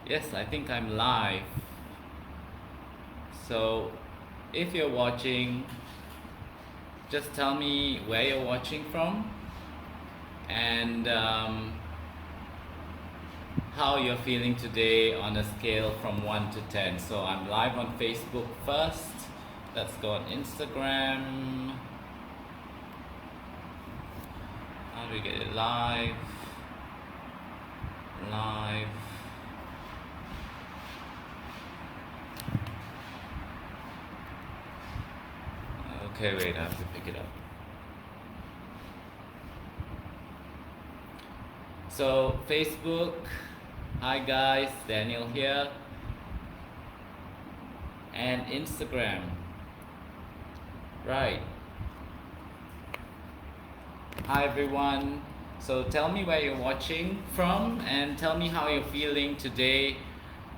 Yes, I think I'm live. So if you're watching, just tell me where you're watching from and how you're feeling today on a scale from 1 to 10. So I'm live on Facebook first. Let's go on Instagram. How do we get it live? Live. Okay, wait, I have to pick it up. So Facebook, hi guys, Daniel here. And Instagram. Right. Hi everyone. So tell me where you're watching from and tell me how you're feeling today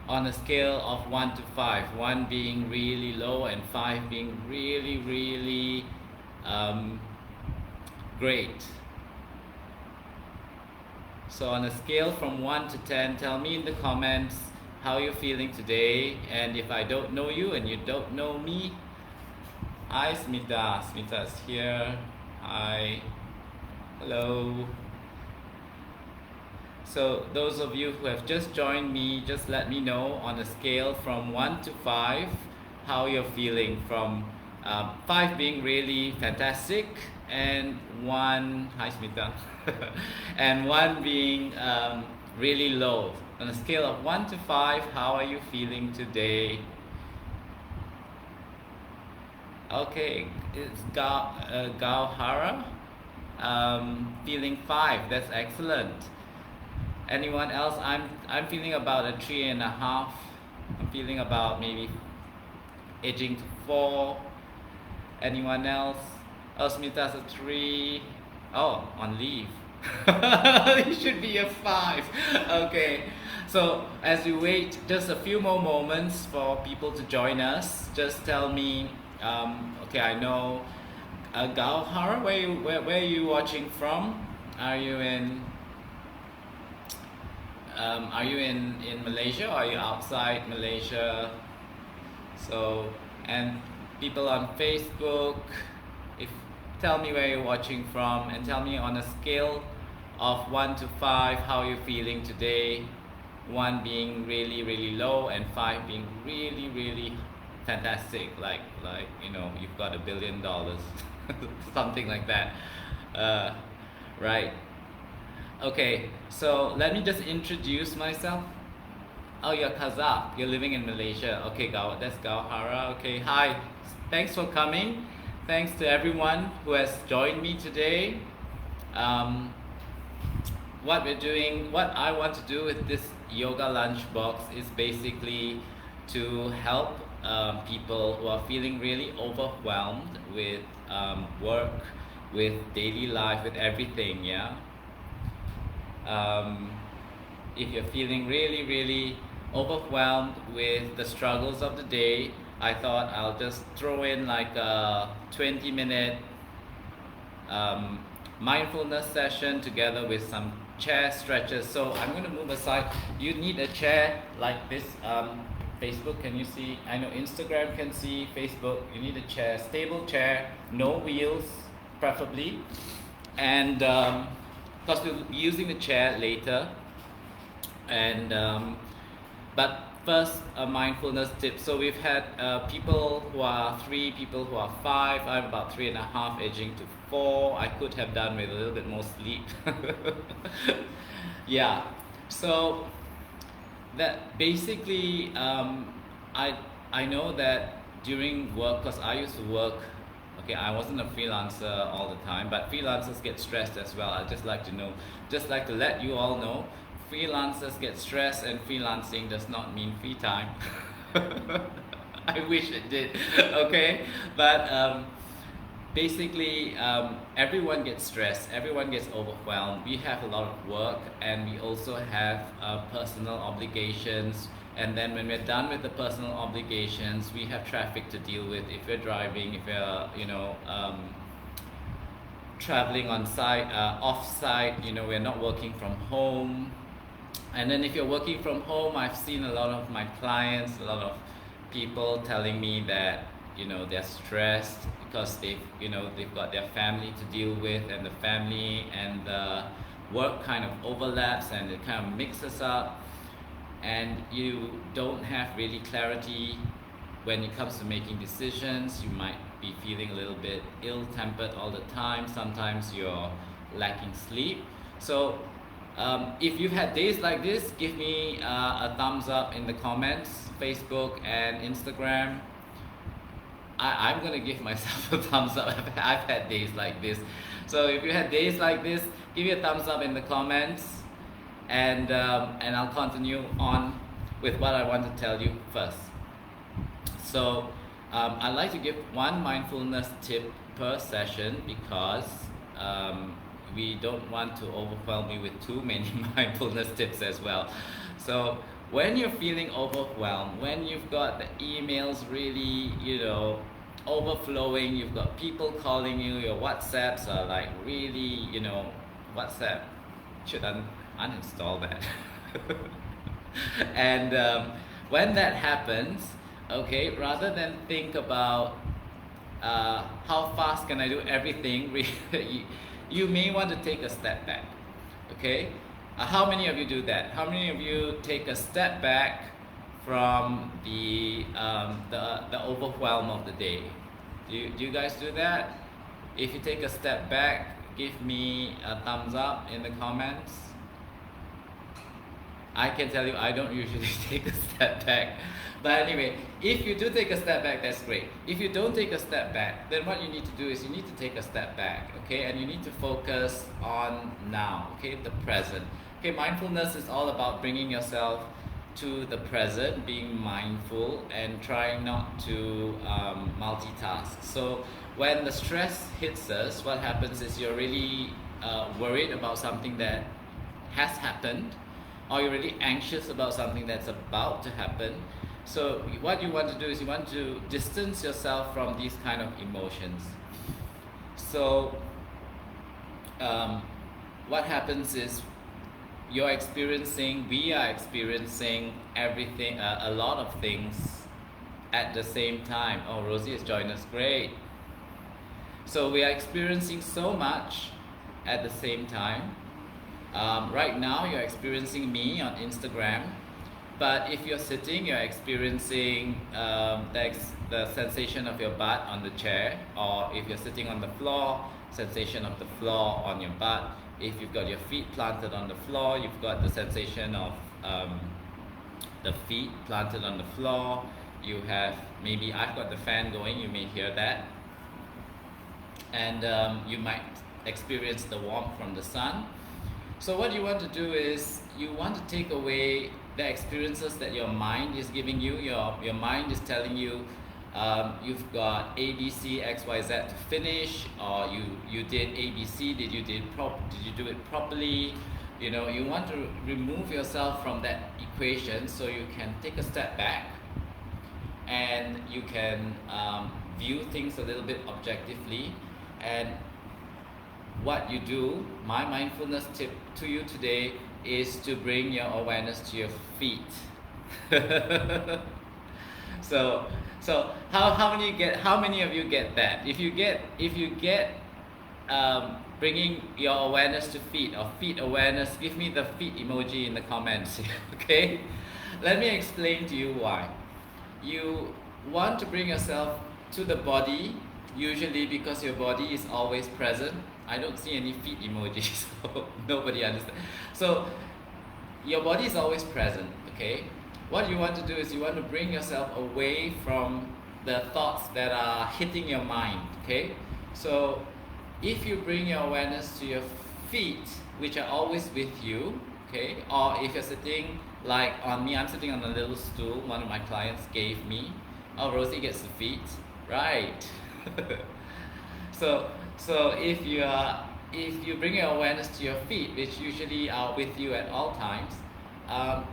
on a scale of 1 to 5. 1 being really low and 5 being really great. So on a scale from 1 to 10, tell me in the comments how you're feeling today, and if I don't know you and you don't know me. Hi Smita, Smita's here. Hi. Hello. So those of you who have just joined me, just let me know on a scale from 1 to 5 how you're feeling, from 5 being really fantastic and 1, hi Smita, and 1 being really low. On a scale of 1 to 5, how are you feeling today? Okay, it's Gauhara, feeling 5, that's excellent. Anyone else? I'm feeling about a 3.5. I'm feeling about maybe edging to 4. Anyone else? Oh, Smita's a 3. Oh, on leave. It should be a 5. Okay. So as we wait just a few more moments for people to join us, just tell me. Okay, I know. Gauhar, where are you watching from? Are you in Malaysia, or are you outside Malaysia? So, and people on Facebook, tell me where you're watching from and tell me on a scale of 1 to 5 how you're feeling today. 1 being really low and 5 being really fantastic, like you know, you've got $1 billion. Something like that. Right. Okay, so let me just introduce myself. Oh, you're Kazakh. You're living in Malaysia. Okay, that's Gauhara. Okay, hi. Thanks for coming. Thanks to everyone who has joined me today. What I want to do with this yoga lunchbox is basically to help people who are feeling really overwhelmed with work, with daily life, with everything, yeah. If you're feeling really overwhelmed with the struggles of the day, I thought I'll just throw in like a 20-minute mindfulness session together with some chair stretches. So I'm going to move aside. You need a chair like this. Facebook, can you see? I know Instagram can see. Facebook, you need a chair, stable chair, no wheels preferably, and because we'll be using the chair later. And but first, a mindfulness tip. So we've had people who are 3, people who are 5. I'm about 3.5, edging to 4. I could have done with a little bit more sleep. Yeah. So that basically, I know that during work, because I used to work. Okay, I wasn't a freelancer all the time, but freelancers get stressed as well. I'd just like to let you all know, freelancers get stressed, and freelancing does not mean free time. I wish it did. Okay, but basically, everyone gets stressed, everyone gets overwhelmed. We have a lot of work, and we also have personal obligations. And then when we're done with the personal obligations, we have traffic to deal with. If you're driving, if you're traveling on site, off site, we're not working from home. And then if you're working from home, I've seen a lot of my clients, a lot of people telling me that, you know, they're stressed because they've got their family to deal with, and the family and the work kind of overlaps and it kind of mixes up, and you don't have really clarity when it comes to making decisions. You might be feeling a little bit ill-tempered all the time. Sometimes you're lacking sleep. So if you've had days like this, give me a thumbs up in the comments, Facebook and Instagram. I'm gonna give myself a thumbs up. I've had days like this. So if you had days like this, give me a thumbs up in the comments, and I'll continue on with what I want to tell you first. So I like to give one mindfulness tip per session because we don't want to overwhelm you with too many mindfulness tips as well. So when you're feeling overwhelmed, when you've got the emails really, you know, overflowing, you've got people calling you, your WhatsApps are like really, you know, WhatsApp, should uninstall that. And when that happens, okay, rather than think about how fast can I do everything, you may want to take a step back, okay? How many of you do that? How many of you take a step back from the overwhelm of the day? Do you guys do that? If you take a step back, give me a thumbs up in the comments. I can tell you I don't usually take a step back. But anyway, if you do take a step back, that's great. If you don't take a step back, then what you need to do is you need to take a step back, okay? And you need to focus on now, okay? The present. Okay, mindfulness is all about bringing yourself to the present, being mindful and trying not to multitask. So when the stress hits us, what happens is you're really worried about something that has happened, or you're really anxious about something that's about to happen. So what you want to do is you want to distance yourself from these kind of emotions. So what happens is we are experiencing everything, a lot of things at the same time. Oh, Rosie has joined us, great. So we are experiencing so much at the same time. Right now you're experiencing me on Instagram, but if you're sitting, you're experiencing the sensation of your butt on the chair, or if you're sitting on the floor, sensation of the floor on your butt. If you've got your feet planted on the floor, you've got the sensation of the feet planted on the floor. You have, maybe I've got the fan going, you may hear that. And you might experience the warmth from the sun. So what you want to do is you want to take away the experiences that your mind is giving you. Your mind is telling you you've got A, B, C, X, Y, Z to finish, or you did A, B, C. Did you do it properly? You know, you want to remove yourself from that equation so you can take a step back and you can view things a little bit objectively. And what you do, my mindfulness tip to you today is to bring your awareness to your feet. So how many of you get that? If you get bringing your awareness to feet, or feet awareness, give me the feet emoji in the comments. Okay, let me explain to you why. You want to bring yourself to the body, usually because your body is always present. I don't see any feet emojis, so nobody understands. So your body is always present, okay? What you want to do is you want to bring yourself away from the thoughts that are hitting your mind, okay? So if you bring your awareness to your feet, which are always with you, okay? Or if you're sitting, like on me, I'm sitting on a little stool one of my clients gave me. Oh, Rosie gets the feet, right? So if you bring your awareness to your feet, which usually are with you at all times,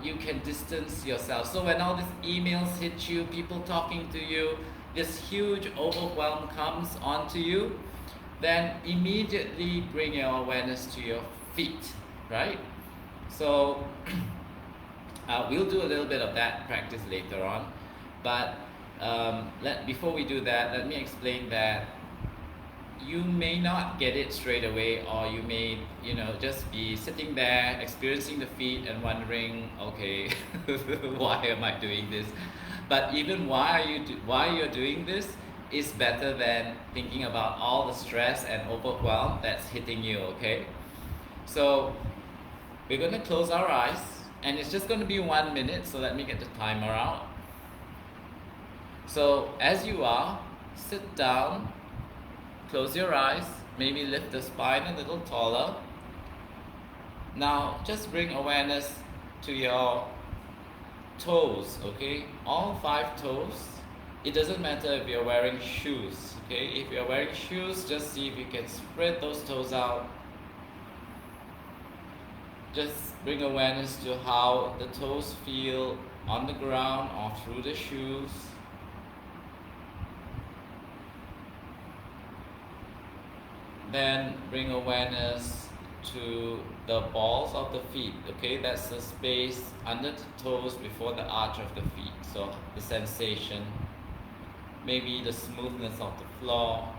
you can distance yourself. So when all these emails hit you, people talking to you, this huge overwhelm comes onto you, then immediately bring your awareness to your feet, right? So We'll do a little bit of that practice later on, but before we do that, let me explain that you may not get it straight away, or you may, just be sitting there experiencing the feet and wondering, okay, why am I doing this? But even why you're doing this is better than thinking about all the stress and overwhelm that's hitting you. Okay, so we're going to close our eyes, and it's just going to be 1 minute, so let me get the timer out. So as you are, sit down, close your eyes, maybe lift the spine a little taller. Now just bring awareness to your toes, okay? All 5 toes. It doesn't matter if you're wearing shoes, okay? If you're wearing shoes, just see if you can spread those toes out. Just bring awareness to how the toes feel on the ground or through the shoes. Then bring awareness to the balls of the feet, okay? That's the space under the toes before the arch of the feet. So the sensation, maybe the smoothness of the floor,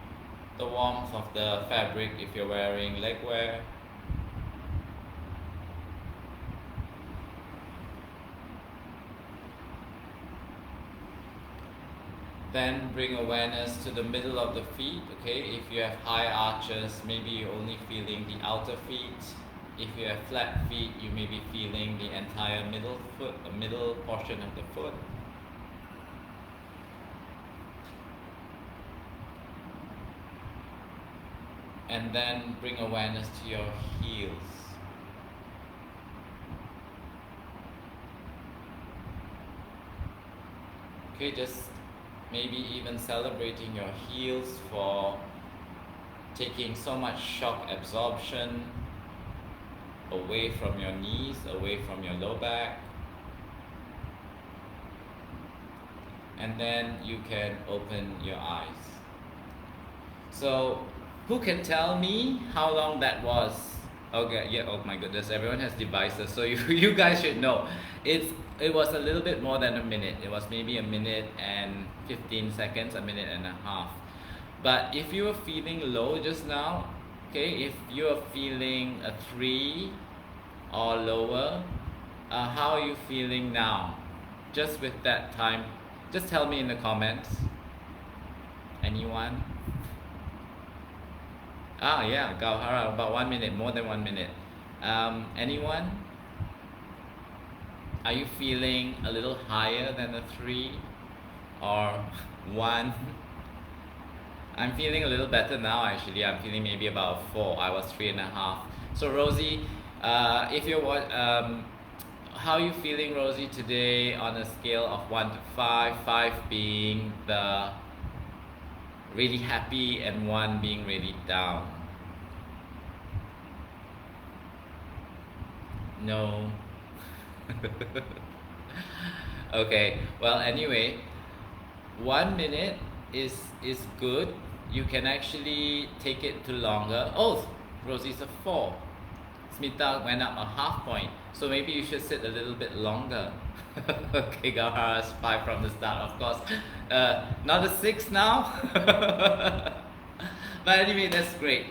the warmth of the fabric if you're wearing legwear. Then bring awareness to the middle of the feet, okay? If you have high arches, maybe you're only feeling the outer feet. If you have flat feet, you may be feeling the entire middle foot, the middle portion of the foot. And then bring awareness to your heels. Okay, just maybe even celebrating your heels for taking so much shock absorption away from your knees, away from your low back. And then you can open your eyes. So, who can tell me how long that was? Okay, yeah, oh my goodness, everyone has devices, so you guys should know. It was a little bit more than a minute. It was maybe 1 minute and 15 seconds, 1.5 minutes. But if you were feeling low just now, okay, if you are feeling a 3 or lower, how are you feeling now? Just with that time, just tell me in the comments. Anyone? Ah, yeah, Gauhara, about 1 minute, more than 1 minute. Anyone? Are you feeling a little higher than a 3 or 1? I'm feeling a little better now, actually. I'm feeling maybe about 4. I was 3.5. So Rosie, if you're how are you feeling, Rosie, today on a scale of 1 to 5? 5 being the really happy and 1 being really down. No. Okay, well, anyway, 1 minute is good. You can actually take it to longer. Oh, Rosie's a 4. Smita went up a half point, so maybe you should sit a little bit longer. Okay, Gauhara's 5 from the start, of course. Not a 6 now. But anyway, that's great.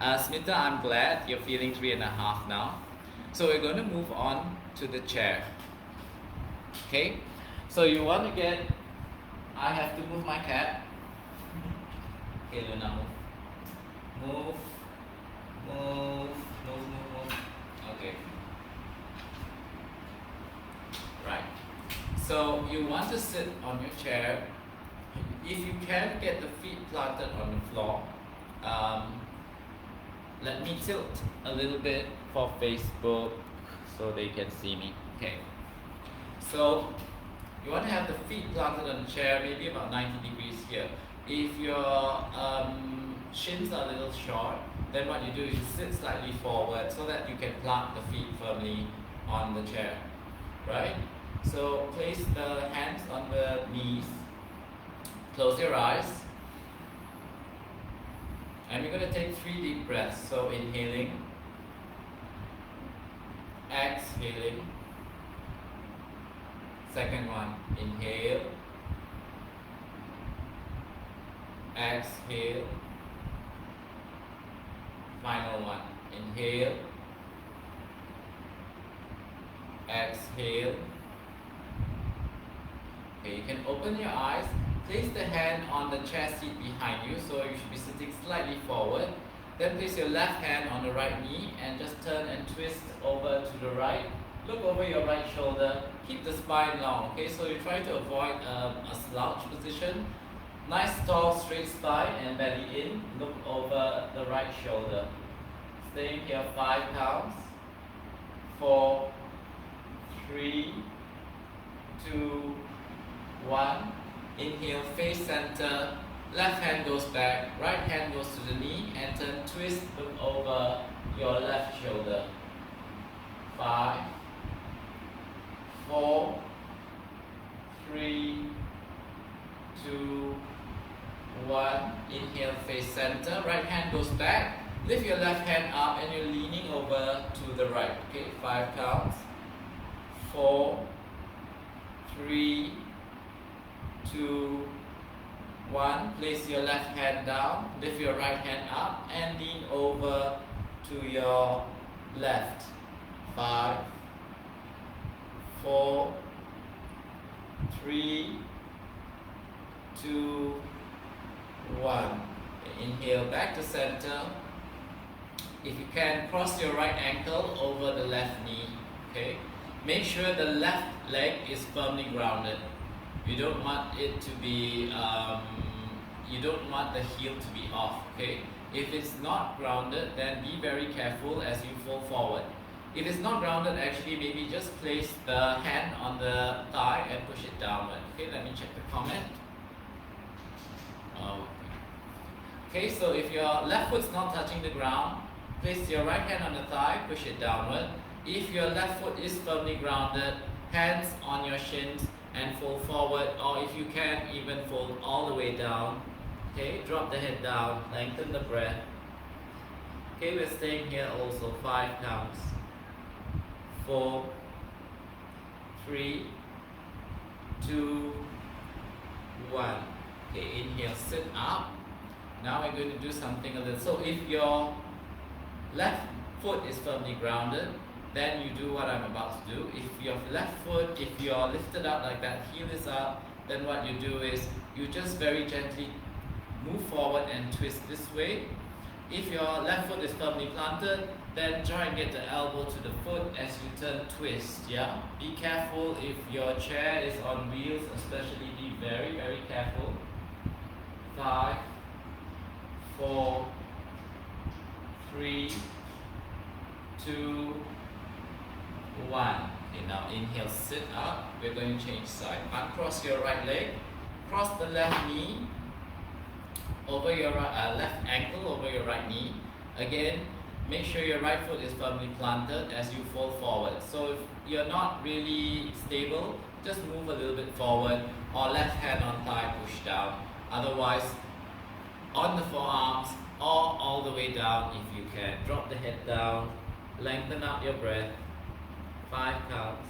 Smita, I'm glad you're feeling 3.5 now. So we're going to move on to the chair. Okay, so you want to get, I have to move my cat. Okay, Luna, move. Move. Okay. Right. So you want to sit on your chair. If you can get the feet planted on the floor, let me tilt a little bit for Facebook so they can see me. Okay. So you want to have the feet planted on the chair, maybe about 90 degrees here. If your shins are a little short, then what you do is you sit slightly forward so that you can plant the feet firmly on the chair, right? So place the hands on the knees, close your eyes, and we're going to take 3 deep breaths. So inhaling, exhaling, Second one, inhale, exhale. Final one, inhale, exhale. Okay, you can open your eyes, place the hand on the chair seat behind you, so you should be sitting slightly forward. Then place your left hand on the right knee and just turn and twist over to the right. Look over your right shoulder, keep the spine long, okay? So you try to avoid a slouch position. Nice tall straight spine and belly in, look over the right shoulder. Staying here 5 counts. 4, 3, 2, 1. Inhale, face center. Left hand goes back, right hand goes to the knee, and turn, twist, look over your left shoulder. 5, 4, 3, 2, 1. Inhale, face center. Right hand goes back. Lift your left hand up and you're leaning over to the right. Okay, 5 counts. 4, 3, 2, 1. Place your left hand down. Lift your right hand up and lean over to your left. 5, 4, 3, 2, 1. Okay, inhale back to center. If you can, cross your right ankle over the left knee. Okay. Make sure the left leg is firmly grounded. You don't want it to be. You don't want the heel to be off. Okay. If it's not grounded, then be very careful as you fall forward. If it's not grounded, actually maybe just place the hand on the thigh and push it downward. Okay. Let me check the comment. Okay. So if your left foot's not touching the ground, place your right hand on the thigh, push it downward. If your left foot is firmly grounded, hands on your shins and fold forward, or if you can, even fold all the way down. Okay, drop the head down, lengthen the breath. Okay, we're staying here also 5 counts. 4, 3, 2, 1. Okay, inhale, sit up. Now we're going to do something a little. So if your left foot is firmly grounded, then you do what I'm about to do. If your left foot, if you're lifted up like that, heel is up, then what you do is you just very gently move forward and twist this way. If your left foot is firmly planted, then try and get the elbow to the foot as you turn, twist, yeah? Be careful if your chair is on wheels, especially be very, very careful. 5, 4, 3, 2, 1. Okay, now inhale, sit up. We're going to change side. Uncross your right leg. Cross the left knee over your left ankle over your right knee. Again, make sure your right foot is firmly planted as you fall forward. So if you're not really stable, just move a little bit forward, or left hand on thigh, push down. Otherwise, on the forearms or all the way down if you can. Drop the head down, lengthen out your breath. 5 counts.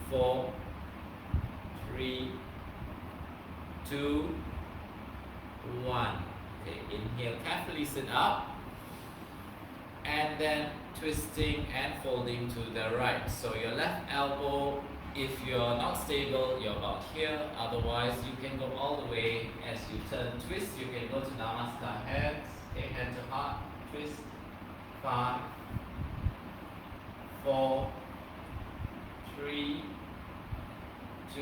4, 3, 2, 1. Okay, inhale, carefully sit up. And then twisting and folding to the right. So your left elbow, if you're not stable, you're about here. Otherwise, you can go all the way as you turn, twist. You can go to Namaskar hands. Okay, hand to heart, twist. 5, 4, 3, 2,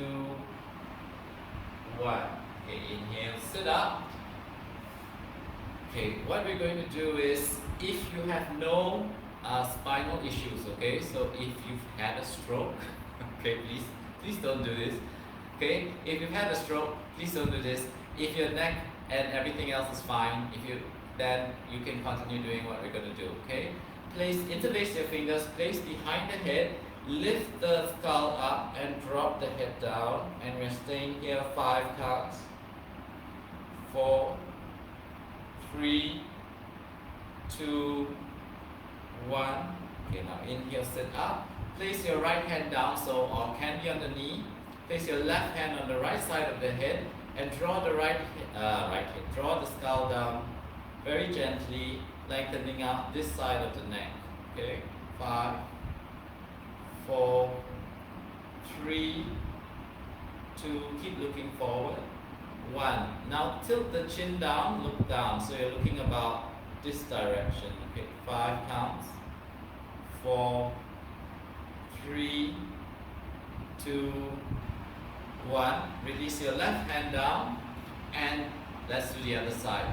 1. Okay, inhale, sit up. Okay, what we're going to do is, if you have no spinal issues, okay, so if you've had a stroke, okay, please don't do this. Okay, if you've had a stroke, please don't do this. If your neck and everything else is fine, then you can continue doing what we're going to do. Okay, interlace your fingers, place behind the head, lift the skull up and drop the head down, and we're staying here 5 counts. 4, 3, 2, 1. Okay, now inhale, sit up. place your right hand down, so or can be on the knee. Place your left hand on the right side of the head and draw the draw the skull down very gently, lengthening out this side of the neck. Okay, 5, 4, 3, 2, keep looking forward. 1. Now tilt the chin down, look down, so you're looking about this direction. Okay, 5 counts. 4, 3, 2, 1. Release your left hand down, and let's do the other side.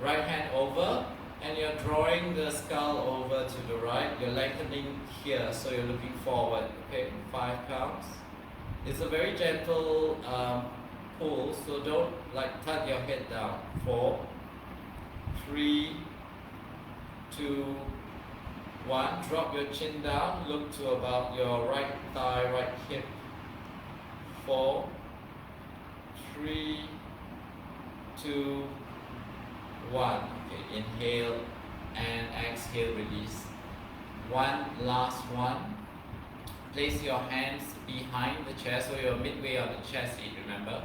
Right hand over, and you're drawing the skull over to the right. You're lengthening here, so you're looking forward. Okay, 5 counts. It's a very gentle pull, so don't tuck your head down. 4, 3, 2, 1. Drop your chin down. Look to about your right thigh, right hip. 4, 3, 2, 1. Okay, inhale and exhale, release. One last one. Place your hands behind the chest, so you're midway on the chest seat, remember?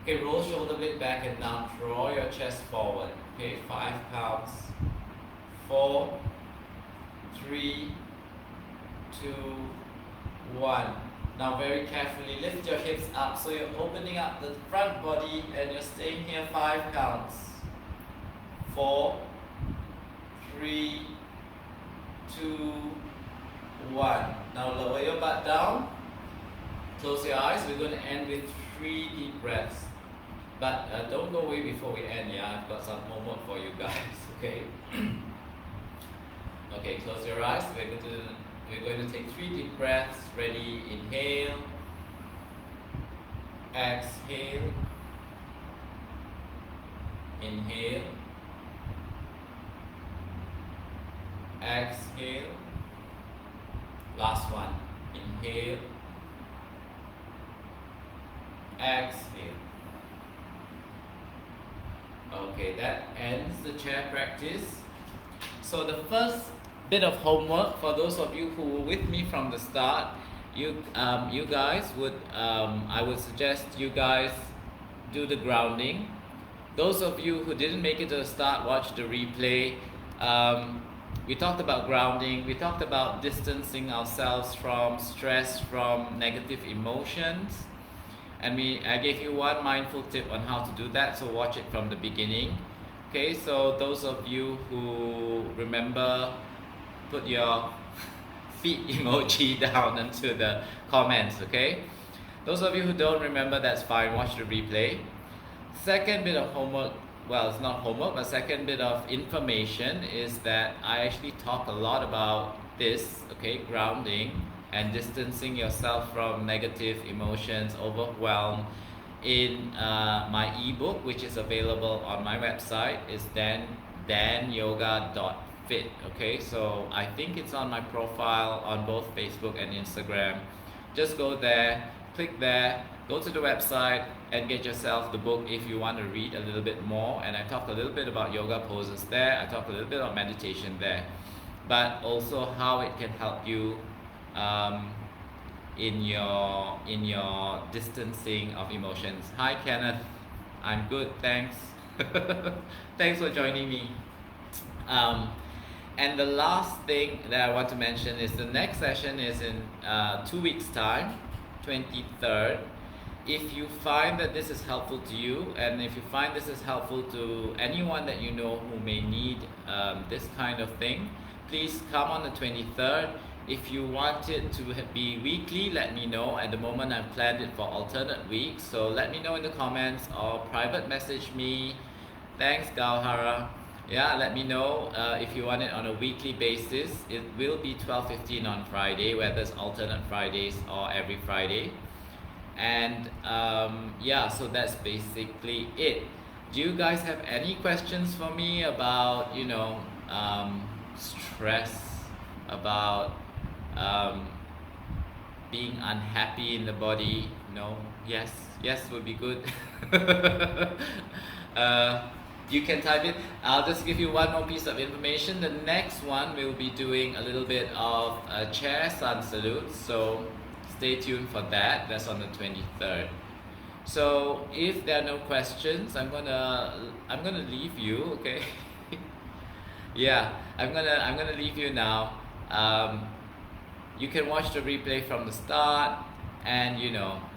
Okay, roll shoulder blade back and down. Draw your chest forward. Okay, 5 counts. 4, 3, 2, 1. Now very carefully lift your hips up, so you're opening up the front body and you're staying here 5 counts. 4, 3, 2, 1. Now lower your butt down. Close your eyes. We're going to end with 3 deep breaths. But don't go away before we end, yeah? I've got some homework for you guys, okay? Okay, close your eyes. We're going to take 3 deep breaths. Ready? Inhale. Exhale. Inhale. Exhale. Last one. Inhale. Exhale. Okay, that ends the chair practice. So the first bit of homework for those of you who were with me from the start, you guys would I would suggest you guys do the grounding. Those of you who didn't make it to the start, watch the replay. We talked about grounding. We talked about distancing ourselves from stress, from negative emotions. And I gave you one mindful tip on how to do that, so watch it from the beginning. Okay, so those of you who remember, put your feet emoji down into the comments, okay? Those of you who don't remember, that's fine, watch the replay. Second bit of homework, well, it's not homework, but second bit of information is that I actually talk a lot about this, okay, grounding and distancing yourself from negative emotions, overwhelm, in my ebook, which is available on my website. It's danyoga.fit. Okay, so I think it's on my profile on both Facebook and Instagram. Just go there, click there, go to the website and get yourself the book if you want to read a little bit more. And I talk a little bit about yoga poses there. I talk a little bit about meditation there, but also how it can help you in your distancing of emotions. Hi Kenneth, I'm good, thanks. Thanks for joining me. And the last thing that I want to mention is the next session is in 2 weeks time, 23rd. If you find that this is helpful to you, and if you find this is helpful to anyone that you know who may need this kind of thing, please come on the 23rd. If you want it to be weekly, let me know. At the moment, I've planned it for alternate weeks, so let me know in the comments or private message me. Thanks, Gauhara. Yeah, let me know if you want it on a weekly basis. It will be 12:15 on Friday, whether it's alternate Fridays or every Friday. And yeah, so that's basically it. Do you guys have any questions for me about, you know, stress, about being unhappy in the body? No? Yes? Yes would be good. You can type it. I'll just give you one more piece of information. The next one we'll be doing a little bit of a chair sun salute, so stay tuned for that. That's on the 23rd. So if there are no questions, I'm gonna leave you. Okay. Yeah, I'm gonna leave you now. You can watch the replay from the start, and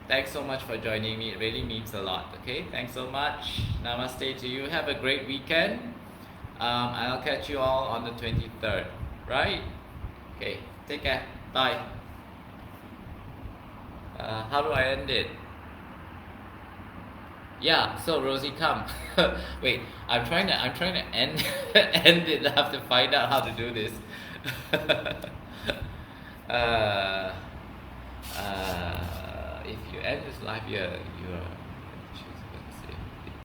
thanks so much for joining me. It really means a lot. Okay, thanks so much. Namaste to you. Have a great weekend. I'll catch you all on the 23rd. Right? Okay. Take care. Bye. How do I end it? Yeah. So Rosie, come. Wait. I'm trying to end end it. I have to find out how to do this. If you end this live, you're